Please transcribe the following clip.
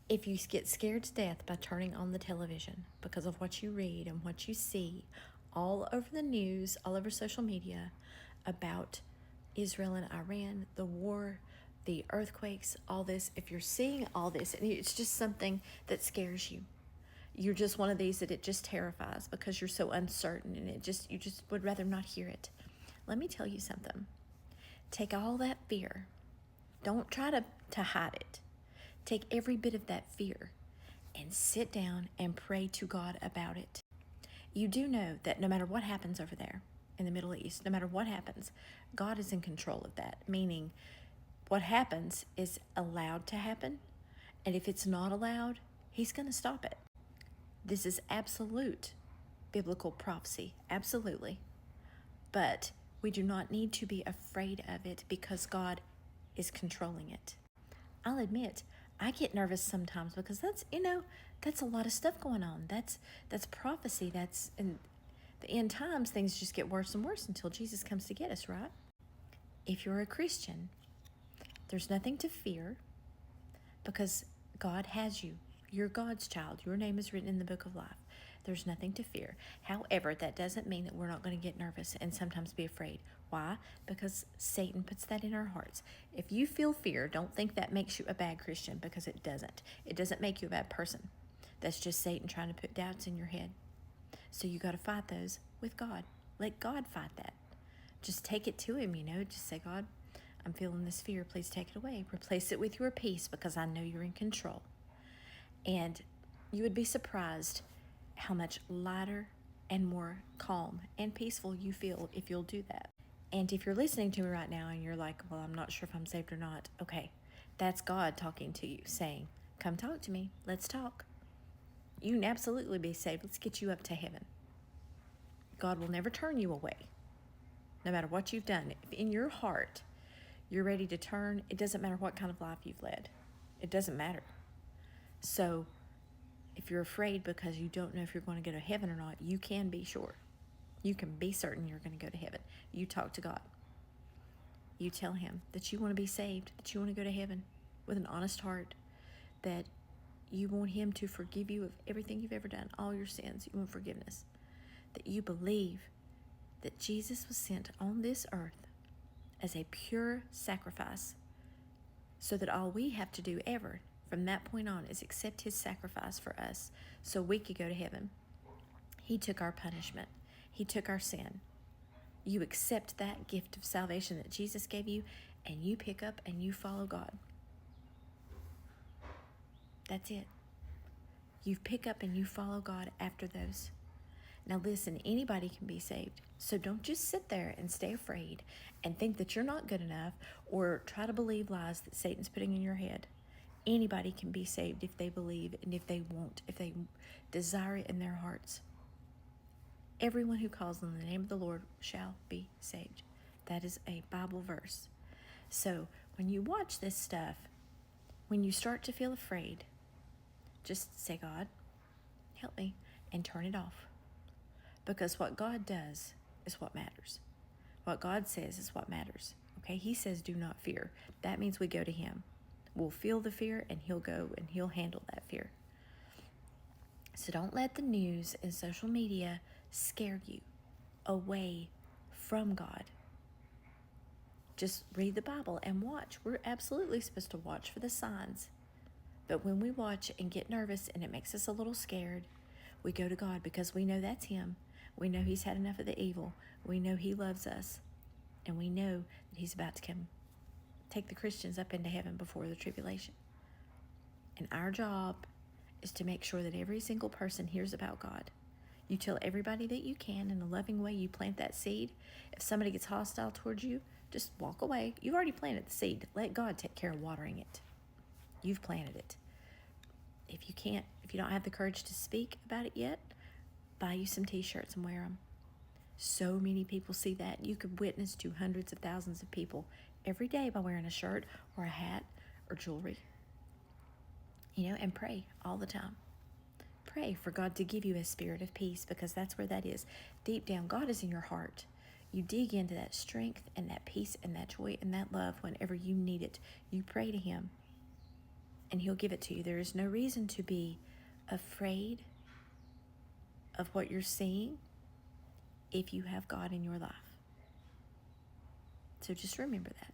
If you get scared to death by turning on the television because of what you read and what you see all over the news, all over social media about Israel and Iran, the war, the earthquakes, all this, if you're seeing all this and it's just something that scares you, you're just one of these that it just terrifies because you're so uncertain and you just would rather not hear it. Let me tell you something. Take all that fear. Don't try to hide it. Take every bit of that fear and sit down and pray to God about it. You do know that no matter what happens over there in the Middle East, no matter what happens, God is in control of that, meaning what happens is allowed to happen, and if it's not allowed, He's going to stop it. This is absolute biblical prophecy, absolutely. But we do not need to be afraid of it because God is controlling it. I'll admit, I get nervous sometimes because that's a lot of stuff going on. That's prophecy. That's in the end times, things just get worse and worse until Jesus comes to get us, right? If you're a Christian, there's nothing to fear because God has you. You're God's child. Your name is written in the book of life. There's nothing to fear. However, that doesn't mean that we're not going to get nervous and sometimes be afraid. Why? Because Satan puts that in our hearts. If you feel fear, don't think that makes you a bad Christian, because it doesn't. It doesn't make you a bad person. That's just Satan trying to put doubts in your head. So you got to fight those with God. Let God fight that. Just take it to Him, Just say, God, I'm feeling this fear. Please take it away. Replace it with your peace because I know you're in control. And you would be surprised how much lighter and more calm and peaceful you feel if you'll do that. And if you're listening to me right now and you're like, well, I'm not sure if I'm saved or not, okay, that's God talking to you, saying, come talk to me. Let's talk. You can absolutely be saved. Let's get you up to heaven. God will never turn you away, no matter what you've done. If in your heart you're ready to turn, it doesn't matter what kind of life you've led. It doesn't matter. So if you're afraid because you don't know if you're going to go to heaven or not, you can be sure. You can be certain you're going to go to heaven. You talk to God. You tell Him that you want to be saved, that you want to go to heaven with an honest heart, that you want Him to forgive you of everything you've ever done, all your sins. You want forgiveness. That you believe that Jesus was sent on this earth as a pure sacrifice, so that all we have to do ever from that point on is accept His sacrifice for us so we could go to heaven. He took our punishment. He took our sin. You accept that gift of salvation that Jesus gave you, and you pick up and you follow God. That's it. You pick up and you follow God after those. Now listen, anybody can be saved. So don't just sit there and stay afraid and think that you're not good enough or try to believe lies that Satan's putting in your head. Anybody can be saved if they believe and if they want, if they desire it in their hearts. Everyone who calls on the name of the Lord shall be saved. That is a Bible verse. So when you watch this stuff, when you start to feel afraid, just say, God, help me, and turn it off. Because what God does is what matters. What God says is what matters. Okay, He says, do not fear. That means we go to Him. We'll feel the fear and He'll go and He'll handle that fear. So don't let the news and social media scare you away from God. Just read the Bible and watch. We're absolutely supposed to watch for the signs. But when we watch and get nervous and it makes us a little scared, we go to God because we know that's Him. We know He's had enough of the evil. We know He loves us. And we know that He's about to come take the Christians up into heaven before the tribulation. And our job is to make sure that every single person hears about God. You tell everybody that you can in a loving way. You plant that seed. If somebody gets hostile towards you, just walk away. You've already planted the seed. Let God take care of watering it. You've planted it. If you don't have the courage to speak about it yet, buy you some t-shirts and wear them. So many people see that. You could witness to hundreds of thousands of people every day by wearing a shirt or a hat or jewelry. And pray all the time. Pray for God to give you a spirit of peace, because that's where that is. Deep down, God is in your heart. You dig into that strength and that peace and that joy and that love whenever you need it. You pray to Him. and He'll give it to you. There is no reason to be afraid of what you're seeing if you have God in your life. So just remember that.